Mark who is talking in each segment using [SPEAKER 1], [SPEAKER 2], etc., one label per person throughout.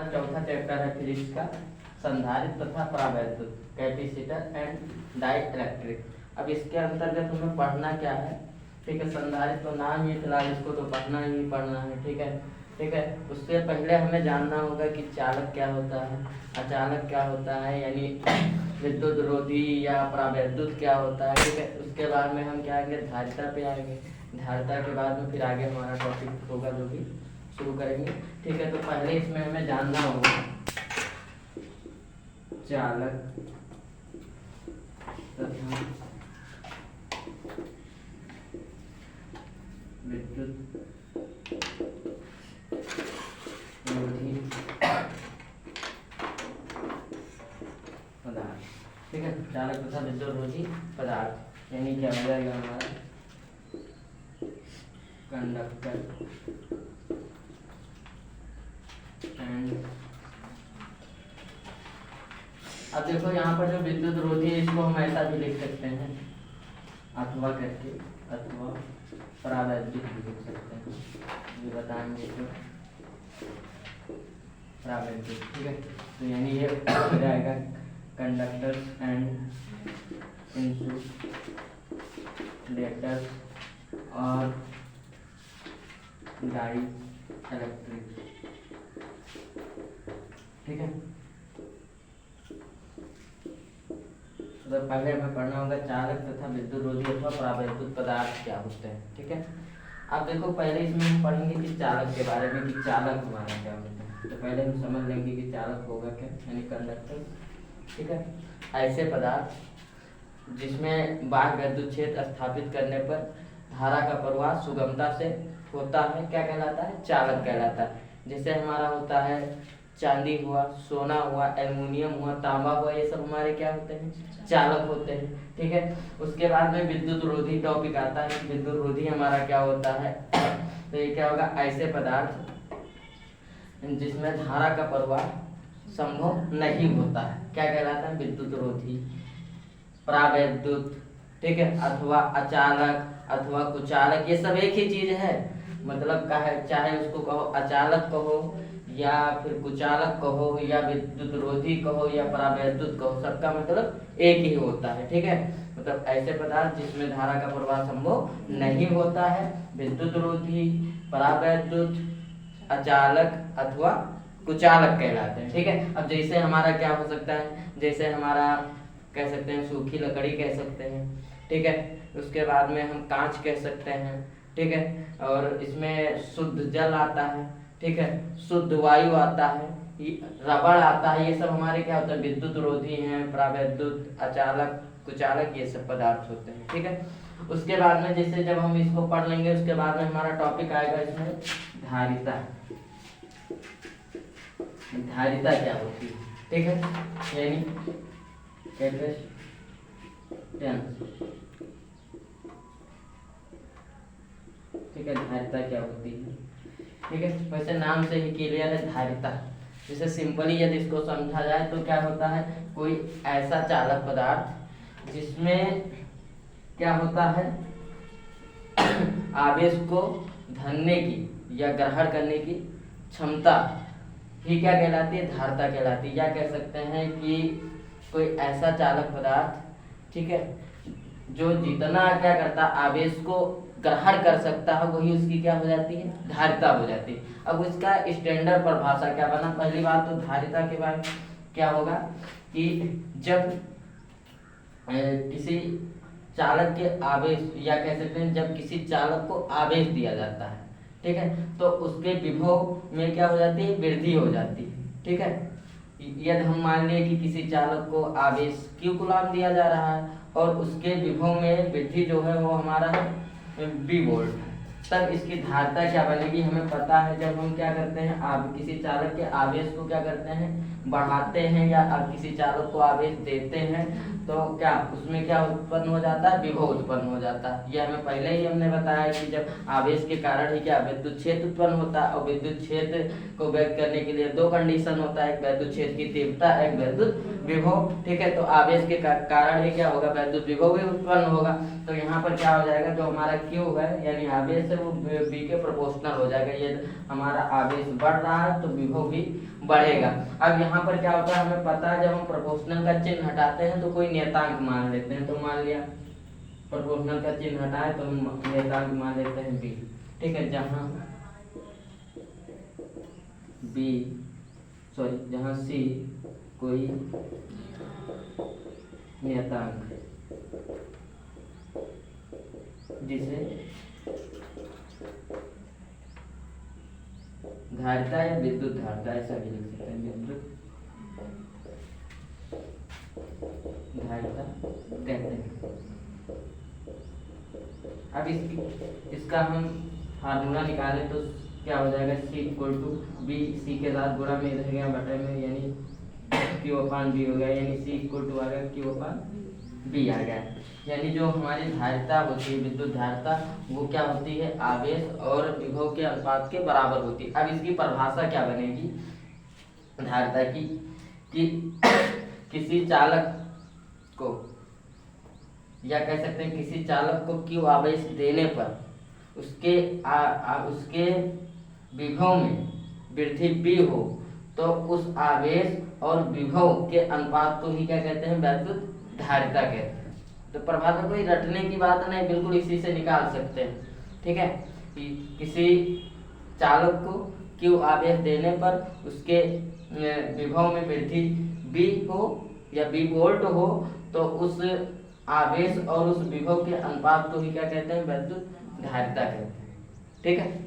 [SPEAKER 1] हमारा चौथा चैप्टर है फिजिक्स का, संधारित्र तथा परावैद्युत, कैपेसिटर एंड डाई इलेक्ट्रिक। अब इसके अंतर्गत हमें पढ़ना क्या है, ठीक है। संधारित्र तो नाम ही फिलहाल, इसको तो पढ़ना ही पढ़ना है, ठीक है, ठीक है। उससे पहले हमें जानना होगा कि चालक क्या होता है, अचालक क्या होता है, यानी विद्युत रोधी या परावैद्युत क्या होता है, ठीक है। उसके बाद में हम क्या आएंगे, धारिता पे आएंगे। धारिता के बाद में फिर आगे हमारा टॉपिक होगा जो भी शुरू करेंगे, ठीक है। तो पहले इसमें हमें जानना होगा चालक तथा विद्युत रोधी पदार्थ, ठीक है। चालक तथा विद्युत रोधी पदार्थ यानी क्या हो जाएगा हमारा कंडक्टर एंड। अब देखो यहाँ पर जो विद्युत रोधी है इसको हम ऐसा भी लिख सकते हैं अथवा करके, अथवा परावैद्युत भी लिख सकते हैं, ये बताएंगे तो परावैद्युत, ठीक है। तो यानी ये हो जाएगा कंडक्टर एंड इंसुलेटर और डाई इलेक्ट्रिक, ठीक है। तो पहले हमें पढ़ना होगा चालक तथा विद्युत रोधी अथवा परावैद्युत पदार्थ क्या होते हैं, ठीक है। अब देखो पहले इसमें हम पढ़ेंगे कि चालक के बारे में, कि चालक हमारा क्या होता है। तो पहले हम समझ लेंगे कि चालक होगा क्या, यानी कंडक्टर, ठीक है। ऐसे पदार्थ जिसमें बाह्य विद्युत क्षेत्र स्थापित करने पर धारा का प्रवाह सुगमता से होता है, क्या कहलाता है, चालक कहलाता है। जैसे हमारा होता है चांदी हुआ, सोना हुआ, एल्युमिनियम हुआ, तांबा हुआ, ये सब हमारे क्या होते हैं, चालक होते हैं, ठीक है। उसके बाद में विद्युत रोधी टॉपिक आता है। विद्युत रोधी हमारा क्या होता है, तो ये क्या होगा, ऐसे पदार्थ जिसमें धारा का प्रवाह संभव नहीं होता है, क्या कहलाता है, विद्युत रोधी। परावैद्युत, ठीक है, अथवा अचालक अथवा कुचालक, ये सब एक ही चीज है, मतलब का है, चाहे उसको कहो अचालक कहो या फिर कुचालक कहो या विद्युत रोधी कहो या परावैद्युत कहो, सबका मतलब एक ही होता है, ठीक है। मतलब ऐसे पदार्थ जिसमें धारा का प्रवाह संभव नहीं होता है, विद्युत रोधी, परावैद्युत, अचालक अथवा कुचालक कहलाते हैं, ठीक है। अब जैसे हमारा क्या हो सकता है, जैसे हमारा कह सकते हैं सूखी लकड़ी कह सकते हैं, ठीक है। उसके बाद में हम कांच कह सकते हैं, ठीक है। और इसमें शुद्ध जल आता है, ठीक है, शुद्ध वायु आता है, रबड़ आता है, ये सब हमारे क्या होता है, विद्युत रोधी हैं, परावैद्युत, अचालक, कुचालक, ये सब पदार्थ होते हैं, ठीक है। उसके बाद में जैसे जब हम इसको पढ़ लेंगे उसके बाद में हमारा टॉपिक आएगा इसमें धारिता। धारिता क्या होती है, ठीक है, यानी कैपेसिटेंस, ठीक है। धारिता क्या होती है, ठीक है। वैसे नाम से ही क्लियर है धारिता। जैसे सिंपली यदि इसको समझा जाए तो क्या होता है, कोई ऐसा चालक पदार्थ जिसमें क्या होता है आवेश को धरने की या ग्रहण करने की क्षमता ही क्या कहलाती है, धारिता कहलाती है। या कह सकते हैं कि कोई ऐसा चालक पदार्थ, ठीक है, जो जितना क्या करता आवेश को ग्रहण कर सकता है, वही उसकी क्या हो जाती है, धारिता हो जाती है। अब इसका स्टैंडर्ड परिभाषा क्या बना, पहली बात तो धारिता के बाद क्या होगा कि जब किसी चालक के आवेश, या कह सकते हैं जब किसी चालक को आवेश दिया जाता है, ठीक है, तो उसके विभव में क्या हो जाती है, वृद्धि हो जाती है, ठीक है। यदि हम मान लें कि किसी चालक को आवेश Q कूलम दिया जा रहा है और उसके विभव में वृद्धि जो है वो हमारा है V वोल्ट, तब इसकी धारिता क्या बनेगी, हमें पता है। जब हम क्या करते हैं, किसी चालक के आवेश को क्या करते हैं, बढ़ाते हैं, या किसी चालक को आवेश देते हैं, तो क्या उसमें क्या उत्पन्न हो जाता है, विभव उत्पन्न हो जाता है। ये हमें पहले ही हमने बताया कि जब आवेश के कारण ही क्या विद्युत क्षेत्र उत्पन्न होता है, और विद्युत क्षेत्र को व्यक्त करने के लिए दो कंडीशन होता है, एक विद्युत क्षेत्र की तीव्रता, एक विद्युत विभव, ठीक है। तो आवेश के कारण ही क्या होगा, विद्युत विभव भी उत्पन्न होगा। तो यहाँ पर क्या हो जाएगा, जो हमारा Q है यानी आवेश है वो बी के प्रोपोर्शनल हो जाएगा। ये हमारा आवेश बढ़ रहा है तो विभव भी बढ़ेगा। अब यहाँ पर क्या होता है, हमें पता है जब हम प्रोपोर्शनल का चिन्ह हटाते हैं तो कोई नियतांक मान लेते हैं। तो मान लिया प्रोपोर्शनल का चिन्ह हटाए तो हम नियतांक मान लेते हैं बी। ठीक है, जहाँ बी सॉरी जहाँ सी कोई नियतांक जिसे धारिता या विद्युत धारिता ऐसा भी लिख सकते हैं, विद्युत धारिता कहते हैं। अब इसका हम फार्मूला निकालें तो क्या हो जाएगा, C इक्वल टू बी, सी के साथ गुणा में इधर गया बटे में, यानी Q अपान बी हो गया, यानी C इक्वल टू आ गया Q अपान बी आ गया। यानी जो हमारी धारिता होती है, विद्युत धारिता, वो क्या होती है, आवेश और विभव के अनुपात के बराबर होती है। अब इसकी परिभाषा क्या बनेगी धारिता की, कि किसी चालक को, या कह सकते हैं किसी चालक को Q आवेश देने पर उसके उसके विभव में वृद्धि B हो तो उस आवेश और विभव के अनुपात को ही क्या कहते हैं, वैद्युत धारिता कहते हैं। तो परिभाषा कोई रटने की बात नहीं, बिल्कुल इसी से निकाल सकते हैं। ठीक है, कि किसी चालक को Q आवेश देने पर उसके विभव में वृद्धि B हो या B वोल्ट हो तो उस आवेश और उस विभव के अनुपात को ही क्या कहते हैं, वैद्युत धारिता कहते हैं। ठीक है,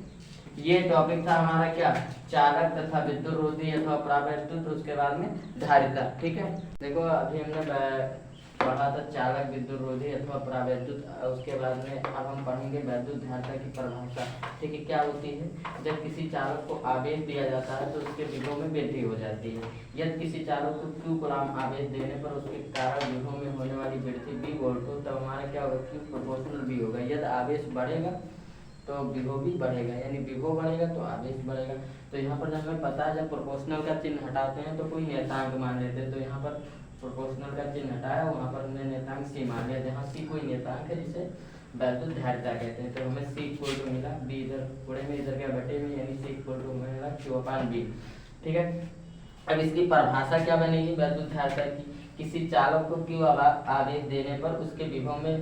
[SPEAKER 1] ये टॉपिक था हमारा क्या, चालक तथा विद्युत रोधी अथवा परावैद्युत, उसके बाद में धारिता। ठीक है, देखो अभी हमने पढ़ा था चालक, विद्युत रोधी अथवा परावैद्युत, उसके बाद में अब हम पढ़ेंगे वैद्युत धारिता की परिभाषा। ठीक है, क्या होती है, जब किसी चालक को आवेश दिया जाता है तो उसके विभव में वृद्धि हो जाती है। यदि किसी चालक को Q कूलाम आवेश देने पर उसके कारण विभव में होने वाली वृद्धि B वोल्ट हो तब हमारा क्या होगा, Q प्रोपोर्शनल B होगा। यदि आवेश बढ़ेगा तो विभव भी बढ़ेगा, यानी विभव बढ़ेगा तो आवेश बढ़ेगा। तो यहाँ पर जब हमें पता है जब प्रोपोर्शनल का चिन्ह हटाते हैं तो कोई नियतांक मान लेते हैं। तो यहाँ पर प्रोपोर्शनल का चिन्ह हटाया, वहाँ पर हमने नियतांक C मान लिया, जहाँ C कोई नियतांक है जिसे वैद्युत धारिता कहते हैं। तो हमें C इक्वल टू मिला, B इधर गुणे में इधर क्या बटे में, यानी C इक्वल टू मिला Q अपान B। ठीक है, अब इसकी परिभाषा क्या बनेगी वैद्युत धारिता की, किसी चालक को Q आवेश देने पर उसके विभव में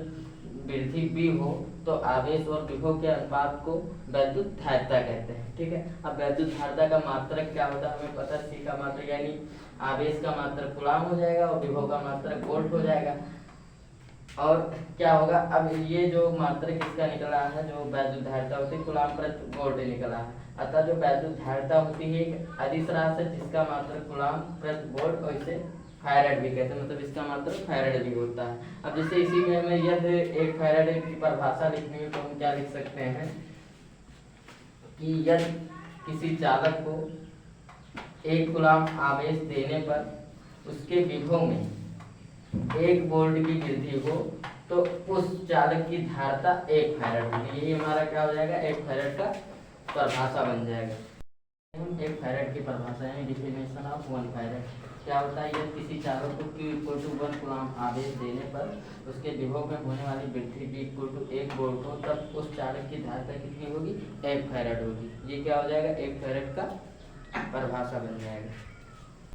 [SPEAKER 1] वृद्धि B हो तो आवेश और विभव के अनुपात को वैद्युत धारिता कहते हैं। ठीक है, अब वैद्युत धारिता का मात्रक क्या होता है हमें पता है, C का मात्रक यानी आवेश का मात्रक कूलाम हो जाएगा और विभव का मात्रक वोल्ट हो जाएगा। और क्या होगा, अब ये जो मात्रक इसका निकला है, जो वैद्युत धारिता होती है कूलाम प्रति वोल्ट निकला है। अतः जो वैद्युत धारिता होती है एक अदिश राशि है जिसका मात्रक कूलाम प्रति वोल्ट और इसे फैराड भी कहते हैं, मतलब इसका मात्रक फैराड भी होता है। अब जैसे इसी में हमें यदि एक फैराड की परिभाषा लिखनी है तो हम क्या लिख सकते हैं कि यदि किसी चालक को 1 कूलाम आवेश देने पर उसके विभव में 1 वोल्ट की वृद्धि हो तो उस चालक की धारिता 1 फैराड होगी। यही हमारा क्या हो जाएगा, 1 फैराड का परिभाषा बन जाएगा। 1 फैराड की परिभाषा है डिफिनेशन ऑफ 1 फैराड। क्या होता है, यदि किसी चालक को Q इक्वल टू 1 कूलाम आवेश देने पर उसके विभव में होने वाली वृद्धि B इक्वल टू 1 वोल्ट हो तब उस चालक की धारिता कितनी होगी, 1 फैराड होगी। ये क्या हो जाएगा, 1 फैराड का परिभाषा बन जाएगा।